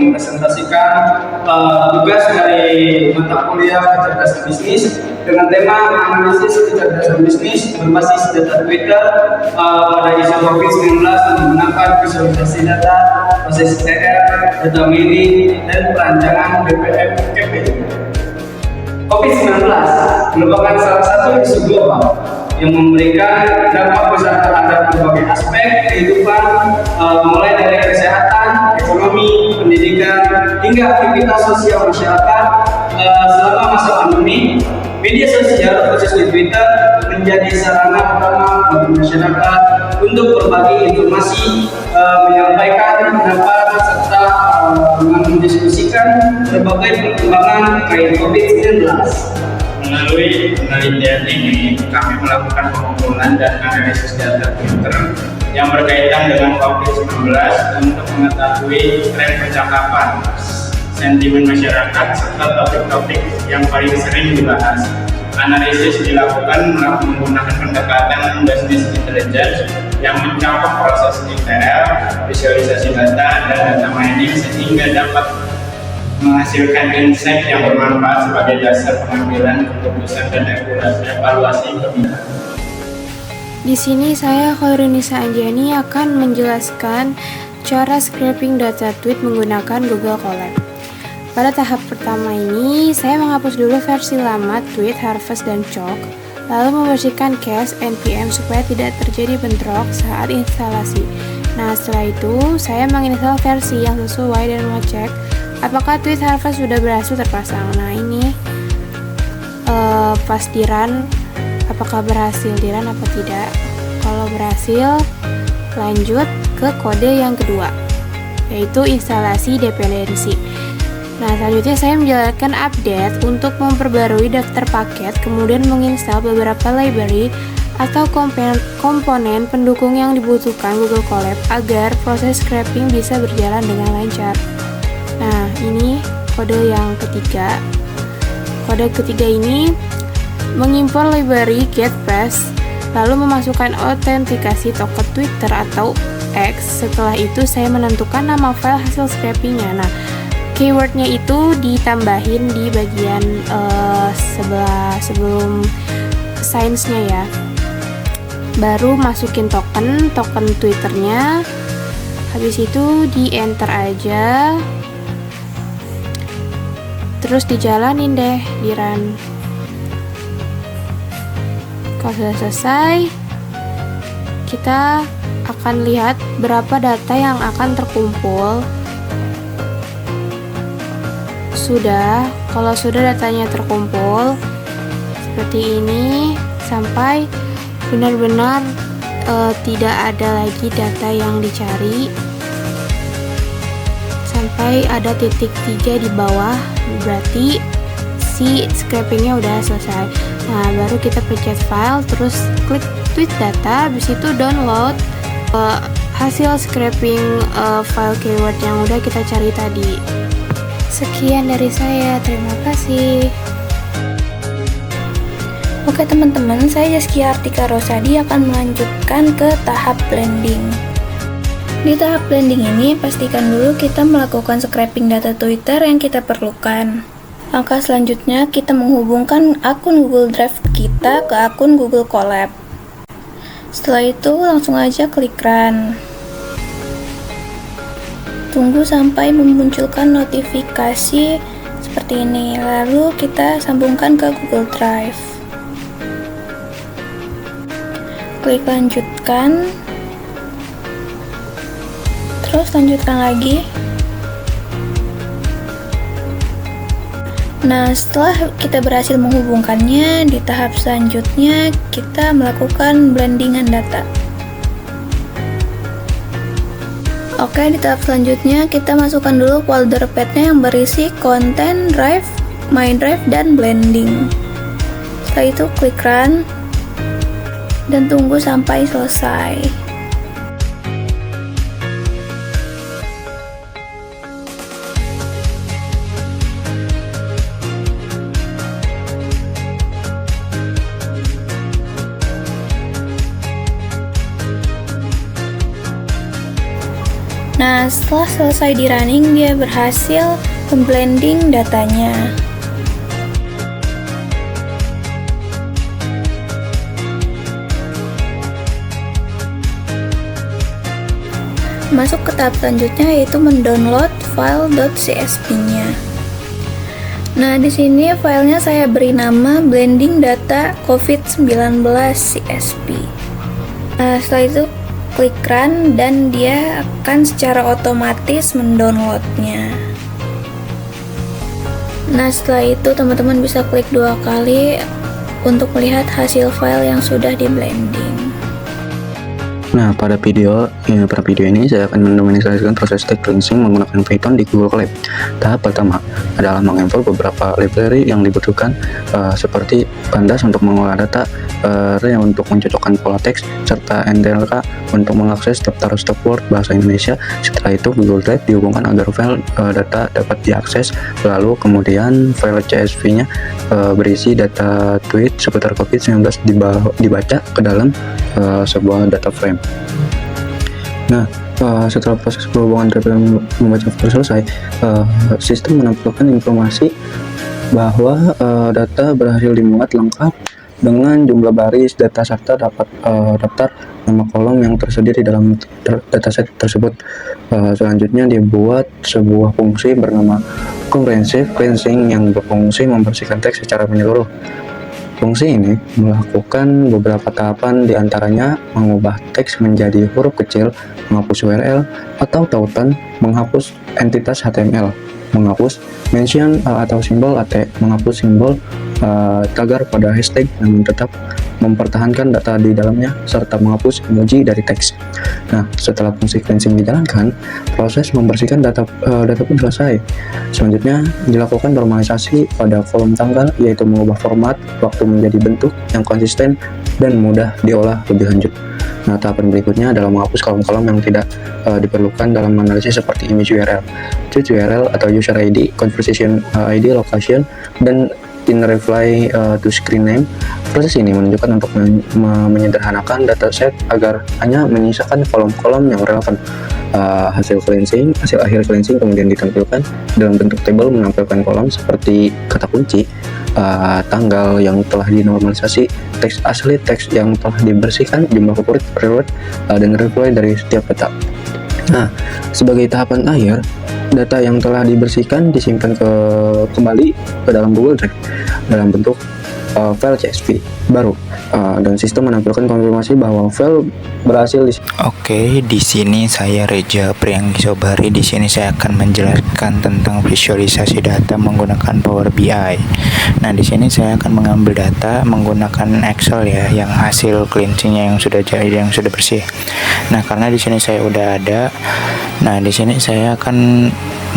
mempresentasikan tugas dari mata kuliah kecerdasan bisnis dengan tema analisis kecerdasan bisnis berbasis data Twitter pada isu COVID-19 menggunakan visualisasi data, proses ETL, data mining, dan perancangan BPM KPI. COVID-19 merupakan salah satu isu global yang memberikan dampak besar terhadap berbagai aspek kehidupan, mulai dari kesehatan, ekonomi, pendidikan, hingga aktivitas sosial masyarakat. Selama masa pandemi, media sosial khususnya Twitter menjadi sarana utama bagi masyarakat untuk berbagi informasi, menyampaikan pendapat, serta mendiskusikan berbagai perkembangan terkait COVID-19. Melalui penelitian ini, kami melakukan pengumpulan dan analisis data Twitter yang berkaitan dengan COVID-19 untuk mengetahui tren percakapan, sentimen masyarakat, serta topik-topik yang paling sering dibahas. Analisis dilakukan menggunakan pendekatan business intelligence yang mencakup proses ETL, visualisasi data, dan data mining sehingga dapat menghasilkan insight yang bermanfaat sebagai dasar pengambilan keputusan dan evaluasi kebijakan. Di sini saya Khairunisa Anjani akan menjelaskan cara scraping data tweet menggunakan Google Colab. Pada tahap pertama ini, saya menghapus dulu versi lama tweet, harvest, dan chalk, lalu membersihkan cache npm supaya tidak terjadi bentrok saat instalasi. Nah, setelah itu, saya menginstal versi yang sesuai dan mengecek apakah tweet harvest sudah berhasil terpasang. Nah, ini pas di run, apakah berhasil di run apa tidak. Kalau berhasil, lanjut ke kode yang kedua, yaitu instalasi dependensi. Nah, selanjutnya saya menjalankan update untuk memperbarui daftar paket, kemudian menginstal beberapa library atau komponen pendukung yang dibutuhkan Google Colab agar proses scraping bisa berjalan dengan lancar. Nah, ini kode yang ketiga. Kode ketiga ini mengimpor library getPass, lalu memasukkan autentikasi token Twitter atau X. Setelah itu saya menentukan nama file hasil scrapingnya. Nah, keywordnya itu ditambahin di bagian sebelum signs-nya ya. Baru masukin token Twitternya. Habis itu di enter aja. Terus dijalanin deh, di run. Kalau sudah selesai, kita akan lihat berapa data yang akan terkumpul. Kalau sudah datanya terkumpul seperti ini, sampai benar-benar tidak ada lagi data yang dicari, sampai ada titik 3 di bawah, berarti si scrapingnya udah selesai. Nah, baru kita pencet file, terus klik tweet data, habis itu download hasil scraping file keyword yang udah kita cari tadi. Sekian dari saya, terima kasih. Oke teman-teman, saya Zaskia Artika Rosadi akan melanjutkan ke tahap blending. Di tahap blending ini, pastikan dulu kita melakukan scraping data Twitter yang kita perlukan. Langkah selanjutnya, kita menghubungkan akun Google Drive kita ke akun Google Colab. Setelah itu, langsung aja klik run. Tunggu sampai memunculkan notifikasi seperti ini, lalu kita sambungkan ke Google Drive. Klik lanjutkan, terus lanjutkan lagi. Nah, setelah kita berhasil menghubungkannya, di tahap selanjutnya kita melakukan blendingan data. Oke, di tahap selanjutnya kita masukkan dulu folder path-nya yang berisi konten, drive, my drive, dan blending. Setelah itu klik run dan tunggu sampai selesai. Nah, setelah selesai di running, dia berhasil memblending datanya. Masuk ke tahap selanjutnya, yaitu mendownload file .csv-nya. Nah, di sini filenya saya beri nama blending data COVID-19 CSV. Nah, setelah itu klik run dan dia akan secara otomatis mendownloadnya. Nah, setelah itu teman-teman bisa klik 2 kali untuk melihat hasil file yang sudah di blending. Nah, pada video ini saya akan mendemonstrasikan proses text cleansing menggunakan Python di Google Colab. Tahap pertama adalah mengimport beberapa library yang dibutuhkan seperti Pandas untuk mengolah data, Array untuk mencocokkan pola teks, serta NTLK untuk mengakses daftar stop word bahasa Indonesia. Setelah itu Google Drive dihubungkan agar file data dapat diakses. Lalu kemudian file CSV-nya berisi data tweet seputar COVID-19 dibaca ke dalam sebuah data frame. Nah, setelah proses penghubungan data membaca file selesai, sistem menampilkan informasi bahwa data berhasil dimuat lengkap dengan jumlah baris data serta dapat daftar nama kolom yang tersedia di dalam dataset tersebut. Selanjutnya dibuat sebuah fungsi bernama comprehensive cleansing yang berfungsi membersihkan teks secara menyeluruh. Fungsi ini melakukan beberapa tahapan, diantaranya mengubah teks menjadi huruf kecil, menghapus URL atau tautan, menghapus entitas HTML, menghapus mention atau simbol AT, menghapus simbol tagar pada hashtag namun tetap mempertahankan data di dalamnya, serta menghapus emoji dari teks. Nah, setelah fungsi cleansing dijalankan, proses membersihkan data pun selesai. Selanjutnya dilakukan normalisasi pada kolom tanggal, yaitu mengubah format waktu menjadi bentuk yang konsisten dan mudah diolah lebih lanjut. Nah, tahapan berikutnya adalah menghapus kolom-kolom yang tidak diperlukan dalam analisis seperti image URL, tweet URL atau user ID, conversation ID, location, dan in reply to screen name. Proses ini menunjukkan untuk menyederhanakan dataset agar hanya menyisakan kolom-kolom yang relevan. Hasil akhir cleansing kemudian ditampilkan dalam bentuk tabel, menampilkan kolom seperti kata kunci, tanggal yang telah dinormalisasi, teks asli, teks yang telah dibersihkan, jumlah favorit, reward, dan reply dari setiap data. Nah, sebagai tahapan akhir, data yang telah dibersihkan disimpan kembali ke dalam Google Drive dalam bentuk file CSV baru, dan sistem menampilkan konfirmasi bahwa file berhasil Oke, di sini saya Reja Prianggi Sobari. Di sini saya akan menjelaskan tentang visualisasi data menggunakan Power BI. Nah, di sini saya akan mengambil data menggunakan Excel ya, yang hasil cleansingnya yang sudah bersih. Nah, karena di sini saya udah ada. Nah, di sini saya akan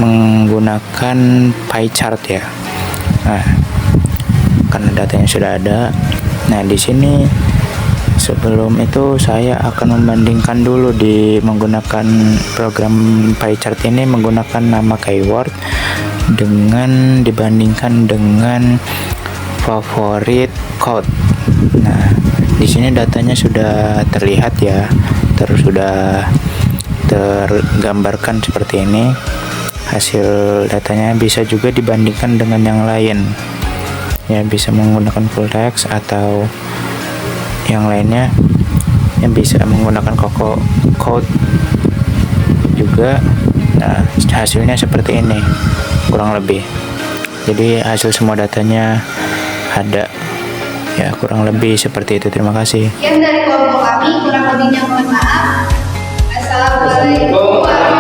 menggunakan pie chart ya. Nah, karena datanya sudah ada. Nah, di sini sebelum itu saya akan membandingkan dulu menggunakan program pie chart ini menggunakan nama keyword dibandingkan dengan favorit code. Nah, di sini datanya sudah terlihat ya, terus sudah tergambarkan seperti ini. Hasil datanya bisa juga dibandingkan dengan yang lain. Ya, bisa menggunakan full text atau yang lainnya yang bisa menggunakan code juga. Nah, hasilnya seperti ini kurang lebih. Jadi hasil semua datanya ada ya, kurang lebih seperti itu. Terima kasih. Sekian dari kelompok kami, kurang lebihnya mohon maaf. Assalamualaikum warahmatullahi wabarakatuh.